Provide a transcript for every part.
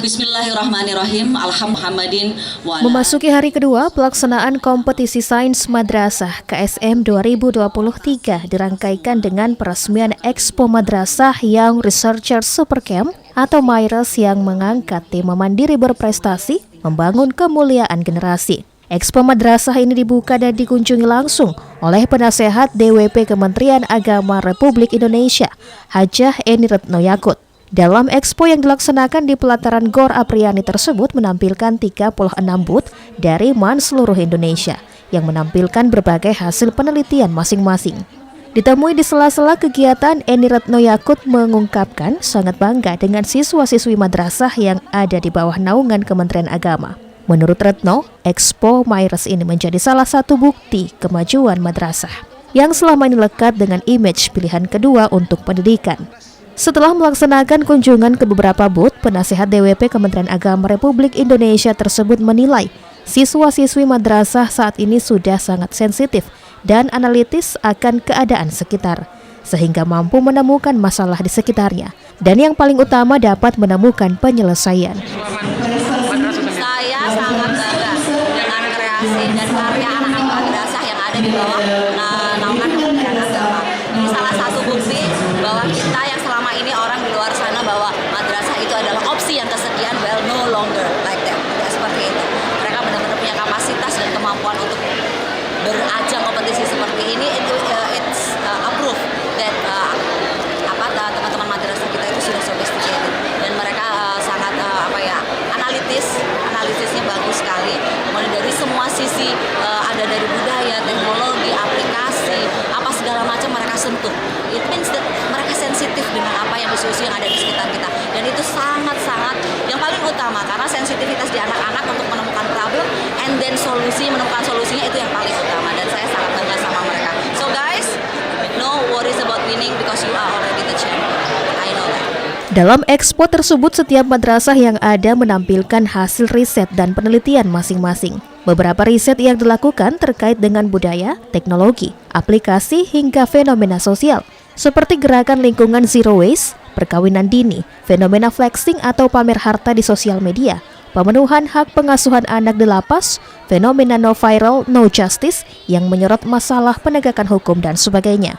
Bismillahirrahmanirrahim. Alhamdulillahirrahmanirrahim. Memasuki hari kedua pelaksanaan kompetisi sains madrasah KSM 2023 dirangkaikan dengan peresmian Expo Madrasah Young Researcher Supercamp atau MYRES yang mengangkat tema mandiri berprestasi, membangun kemuliaan generasi. Expo Madrasah ini dibuka dan dikunjungi langsung oleh penasehat DWP Kementerian Agama Republik Indonesia, Hajah Eni Retno Yakut. Dalam expo yang dilaksanakan di pelataran Gor Apriani tersebut menampilkan 36 booth dari MAN seluruh Indonesia yang menampilkan berbagai hasil penelitian masing-masing. Ditemui di sela-sela kegiatan, Eni Retno Yakut mengungkapkan sangat bangga dengan siswa-siswi madrasah yang ada di bawah naungan Kementerian Agama. Menurut Retno, Expo MYRES ini menjadi salah satu bukti kemajuan madrasah yang selama ini lekat dengan image pilihan kedua untuk pendidikan. Setelah melaksanakan kunjungan ke beberapa booth, penasehat DWP Kementerian Agama Republik Indonesia tersebut menilai siswa-siswi madrasah saat ini sudah sangat sensitif dan analitis akan keadaan sekitar, sehingga mampu menemukan masalah di sekitarnya, dan yang paling utama dapat menemukan penyelesaian. Saya sangat bangga dengan kreasi dan karya anak-anak madrasah yang ada di bawah naungan Kementerian Agama. Ini salah satu bukti bahwa kita yang selama ini orang di luar sana bahwa madrasah itu adalah opsi yang kesekian, well, no longer like that. Tidak seperti itu. Mereka benar-benar punya kapasitas dan kemampuan untuk berajang kompetisi seperti ini. It's approved that teman-teman madrasah kita itu sudah sophisticated dan mereka sangat analisisnya bagus sekali. Mulai dari semua sisi, ada dari budaya, teknologi, aplikasi, apa segala macam mereka sentuh. It means that mereka sensitif dengan apa yang isu-isu yang ada di sekitar kita, dan itu sangat-sangat yang paling utama karena sensitivitas di anak-anak untuk menemukan problem and then menemukan solusinya itu yang paling utama, dan saya sangat bangga sama mereka. So guys, no worries about winning because you are already the champion. I know that. Dalam expo tersebut, setiap madrasah yang ada menampilkan hasil riset dan penelitian masing-masing. Beberapa riset yang dilakukan terkait dengan budaya, teknologi, aplikasi, hingga fenomena sosial, seperti gerakan lingkungan zero waste, perkawinan dini, fenomena flexing atau pamer harta di sosial media, pemenuhan hak pengasuhan anak di lapas, fenomena no viral, no justice yang menyorot masalah penegakan hukum dan sebagainya.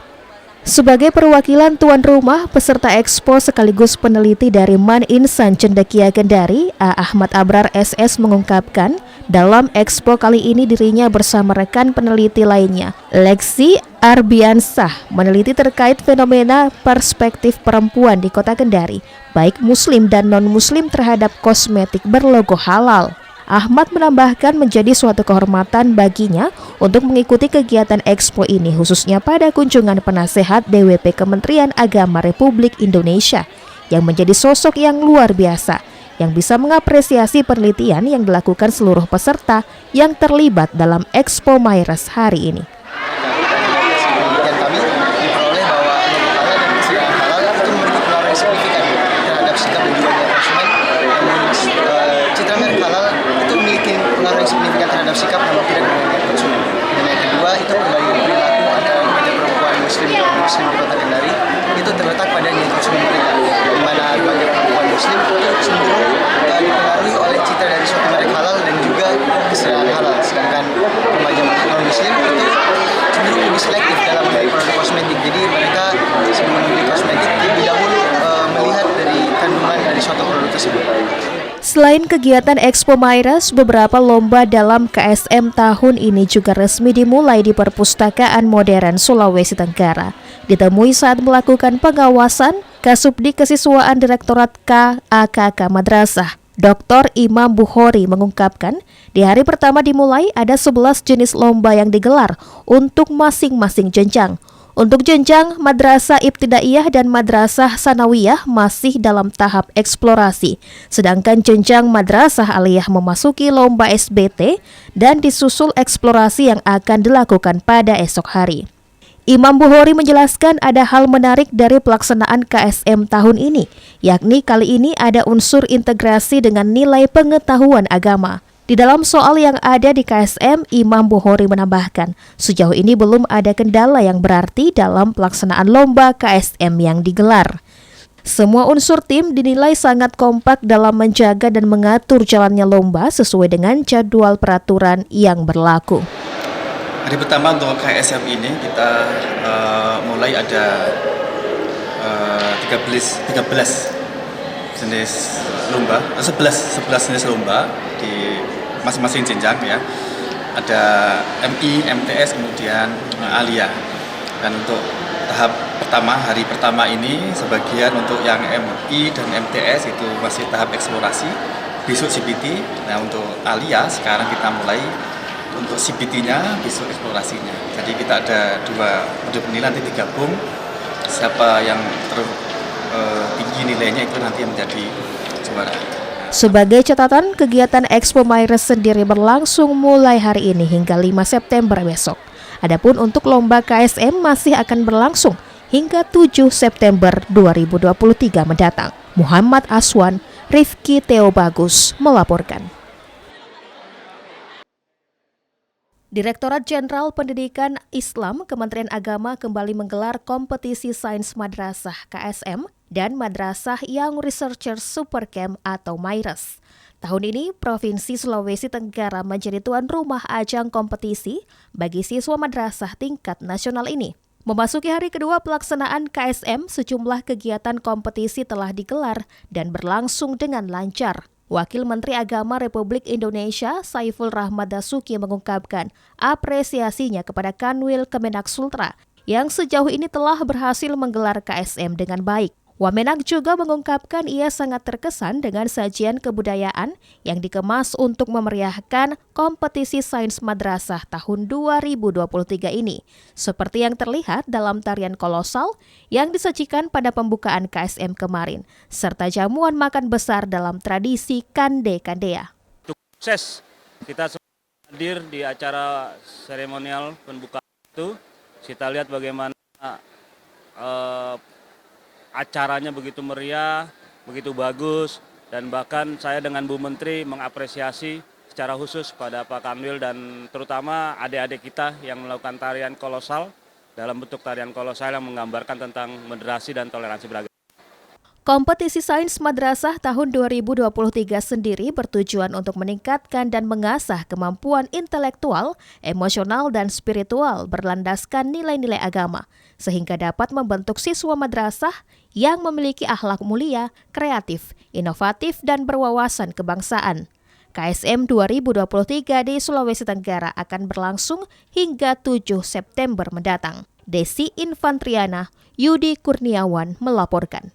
Sebagai perwakilan tuan rumah, peserta expo sekaligus peneliti dari MAN Insan Cendekia Kendari, A. Ahmad Abrar SS mengungkapkan, dalam expo kali ini dirinya bersama rekan peneliti lainnya, Lexi Arbiansah, meneliti terkait fenomena perspektif perempuan di kota Kendari, baik muslim dan non-muslim terhadap kosmetik berlogo halal. Ahmad menambahkan menjadi suatu kehormatan baginya untuk mengikuti kegiatan expo ini, khususnya pada kunjungan penasehat DWP Kementerian Agama Republik Indonesia yang menjadi sosok yang luar biasa yang bisa mengapresiasi penelitian yang dilakukan seluruh peserta yang terlibat dalam Expo MYRES hari ini. Signifikan terhadap sikap namun tidak dengan konsumen. Dan yang kedua itu perbaikan perilaku antara remaja perempuan muslim dan muslim di kota Kendari itu terletak pada nilai konsumen mereka, di mana remaja perempuan muslim itu cenderung dipengaruhi oleh cita dari suatu merek halal dan juga kesadaran halal, sedangkan remaja non muslim itu cenderung lebih selektif dalam membeli produk kosmetik. Jadi mereka sebelum membeli kosmetik lebih dahulu melihat dari kandungan dari suatu produk tersebut. Selain kegiatan Expo MYRES, beberapa lomba dalam KSM tahun ini juga resmi dimulai di Perpustakaan Modern Sulawesi Tenggara. Ditemui saat melakukan pengawasan, Kasubdi Kesiswaan Direktorat KAKK Madrasah, Dr. Imam Bukhori mengungkapkan, di hari pertama dimulai ada 11 jenis lomba yang digelar untuk masing-masing jenjang. Untuk jenjang Madrasah Ibtidaiyah dan Madrasah Sanawiyah masih dalam tahap eksplorasi, sedangkan jenjang Madrasah Aliyah memasuki lomba SBT dan disusul eksplorasi yang akan dilakukan pada esok hari. Imam Bukhori menjelaskan ada hal menarik dari pelaksanaan KSM tahun ini, yakni kali ini ada unsur integrasi dengan nilai pengetahuan agama. Di dalam soal yang ada di KSM, Imam Bukhori menambahkan, sejauh ini belum ada kendala yang berarti dalam pelaksanaan lomba KSM yang digelar. Semua unsur tim dinilai sangat kompak dalam menjaga dan mengatur jalannya lomba sesuai dengan jadwal peraturan yang berlaku. Hari pertama untuk KSM ini kita mulai ada 13 jenis lomba, 11 jenis lomba di masing-masing jenjang ya. Ada MI, MTS, kemudian Alia. Dan untuk tahap pertama, hari pertama ini sebagian untuk yang MI dan MTS itu masih tahap eksplorasi, besok CBT. Nah untuk Alia sekarang kita mulai untuk CBT-nya, besok eksplorasinya. Jadi kita ada 2 modul penilaian nanti digabung, siapa yang tinggi nilainya itu nanti yang menjadi juara. Sebagai catatan, kegiatan Expo Maires sendiri berlangsung mulai hari ini hingga 5 September besok. Adapun untuk lomba KSM masih akan berlangsung hingga 7 September 2023 mendatang. Muhammad Aswan, Rifki Theo Bagus melaporkan. Direktorat Jenderal Pendidikan Islam Kementerian Agama kembali menggelar kompetisi Sains Madrasah KSM dan Madrasah Young Researchers Supercamp atau MAIRES. Tahun ini, Provinsi Sulawesi Tenggara menjadi tuan rumah ajang kompetisi bagi siswa madrasah tingkat nasional ini. Memasuki hari kedua pelaksanaan KSM, sejumlah kegiatan kompetisi telah digelar dan berlangsung dengan lancar. Wakil Menteri Agama Republik Indonesia Saiful Rahmat Dasuki mengungkapkan apresiasinya kepada Kanwil Kemenak Sultra yang sejauh ini telah berhasil menggelar KSM dengan baik. Wamenak juga mengungkapkan ia sangat terkesan dengan sajian kebudayaan yang dikemas untuk memeriahkan kompetisi Sains Madrasah tahun 2023 ini, seperti yang terlihat dalam tarian kolosal yang disajikan pada pembukaan KSM kemarin, serta jamuan makan besar dalam tradisi Kande Kandea. Sukses kita hadir di acara seremonial pembukaan itu, kita lihat bagaimana acaranya begitu meriah, begitu bagus, dan bahkan saya dengan Bu Menteri mengapresiasi secara khusus pada Pak Kanwil dan terutama adik-adik kita yang melakukan tarian kolosal dalam bentuk tarian kolosal yang menggambarkan tentang moderasi dan toleransi beragama. Kompetisi Sains Madrasah tahun 2023 sendiri bertujuan untuk meningkatkan dan mengasah kemampuan intelektual, emosional, dan spiritual berlandaskan nilai-nilai agama, sehingga dapat membentuk siswa madrasah yang memiliki akhlak mulia, kreatif, inovatif, dan berwawasan kebangsaan. KSM 2023 di Sulawesi Tenggara akan berlangsung hingga 7 September mendatang. Desi Infantriana, Yudi Kurniawan melaporkan.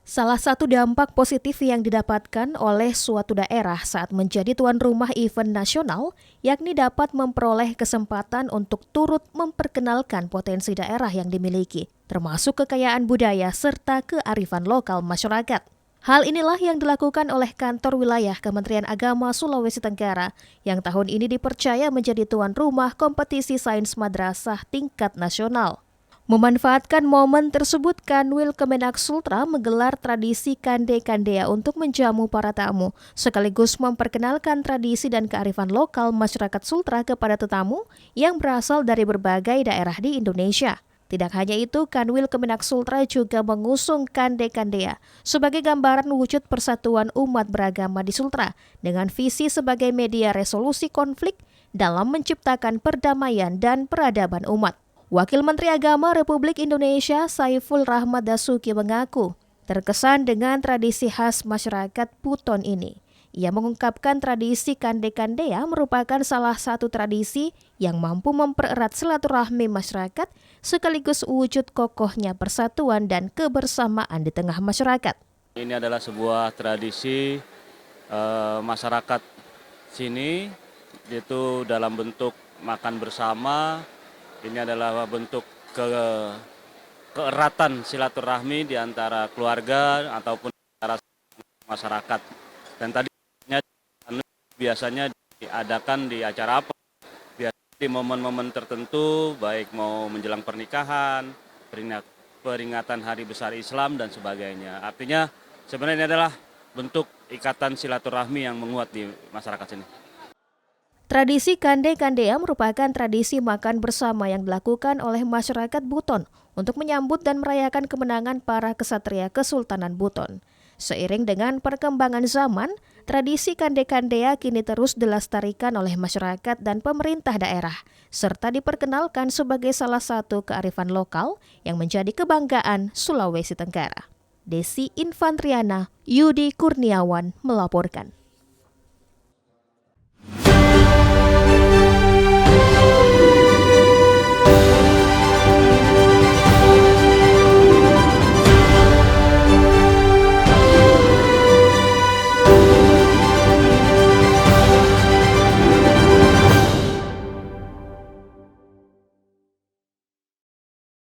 Salah satu dampak positif yang didapatkan oleh suatu daerah saat menjadi tuan rumah event nasional, yakni dapat memperoleh kesempatan untuk turut memperkenalkan potensi daerah yang dimiliki, termasuk kekayaan budaya serta kearifan lokal masyarakat. Hal inilah yang dilakukan oleh Kantor Wilayah Kementerian Agama Sulawesi Tenggara yang tahun ini dipercaya menjadi tuan rumah kompetisi Sains Madrasah tingkat nasional. Memanfaatkan momen tersebut, Kanwil Kemenak Sultra menggelar tradisi Kande Kandea untuk menjamu para tamu, sekaligus memperkenalkan tradisi dan kearifan lokal masyarakat Sultra kepada tetamu yang berasal dari berbagai daerah di Indonesia. Tidak hanya itu, Kanwil Kemenak Sultra juga mengusung Kande Kandea sebagai gambaran wujud persatuan umat beragama di Sultra dengan visi sebagai media resolusi konflik dalam menciptakan perdamaian dan peradaban umat. Wakil Menteri Agama Republik Indonesia Saiful Rahmat Dasuki mengaku terkesan dengan tradisi khas masyarakat Buton ini. Ia mengungkapkan tradisi Kande Kandea merupakan salah satu tradisi yang mampu mempererat silaturahmi masyarakat sekaligus wujud kokohnya persatuan dan kebersamaan di tengah masyarakat. Ini adalah sebuah tradisi masyarakat sini, yaitu dalam bentuk makan bersama. Ini adalah bentuk keeratan silaturahmi di antara keluarga ataupun antara masyarakat. Dan tadi biasanya diadakan di acara apa? Biasanya di momen-momen tertentu, baik mau menjelang pernikahan, peringatan Hari Besar Islam dan sebagainya. Artinya sebenarnya ini adalah bentuk ikatan silaturahmi yang menguat di masyarakat sini. Tradisi Kande-Kandea merupakan tradisi makan bersama yang dilakukan oleh masyarakat Buton untuk menyambut dan merayakan kemenangan para kesatria Kesultanan Buton. Seiring dengan perkembangan zaman, tradisi Kande-Kandea kini terus dilestarikan oleh masyarakat dan pemerintah daerah, serta diperkenalkan sebagai salah satu kearifan lokal yang menjadi kebanggaan Sulawesi Tenggara. Desi Infantriana, Yudi Kurniawan melaporkan.